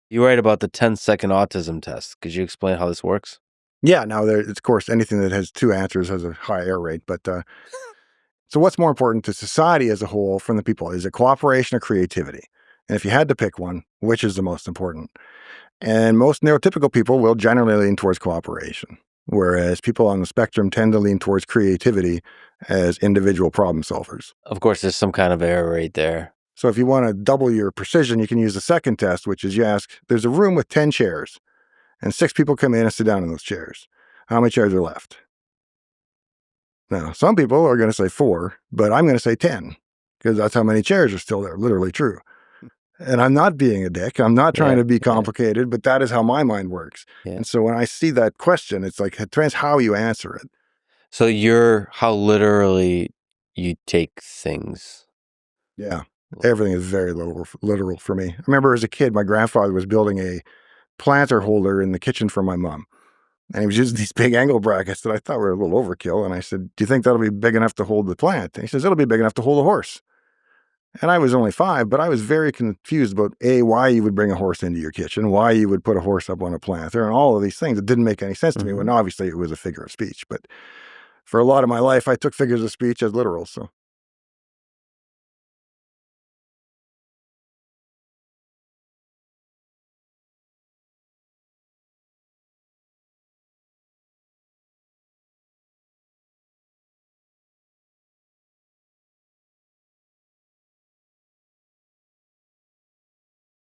You write about the 10-second autism test. Could you explain how this works? Yeah, now of course, anything that has two answers has a high error rate. But so what's more important to society as a whole from the people? Is it cooperation or creativity? And if you had to pick one, which is the most important? And most neurotypical people will generally lean towards cooperation, whereas people on the spectrum tend to lean towards creativity as individual problem solvers. Of course, there's some kind of error rate there. So if you want to double your precision, you can use the second test, which is you ask, there's a room with 10 chairs, and 6 people come in and sit down in those chairs. How many chairs are left? Now, some people are going to say 4, but I'm going to say 10, because that's how many chairs are still there, literally true. And I'm not being a dick. I'm not trying to be complicated, but that is how my mind works. Yeah. And so when I see that question, it's like, it depends how you answer it. So how literally you take things. Yeah. Everything is very literal for me. I remember as a kid, my grandfather was building a planter holder in the kitchen for my mom. And he was using these big angle brackets that I thought were a little overkill. And I said, do you think that'll be big enough to hold the plant? And he says, it'll be big enough to hold a horse. And I was only 5, but I was very confused about why you would bring a horse into your kitchen, why you would put a horse up on a planter, and all of these things. It didn't make any sense to me when obviously it was a figure of speech. But for a lot of my life, I took figures of speech as literal. So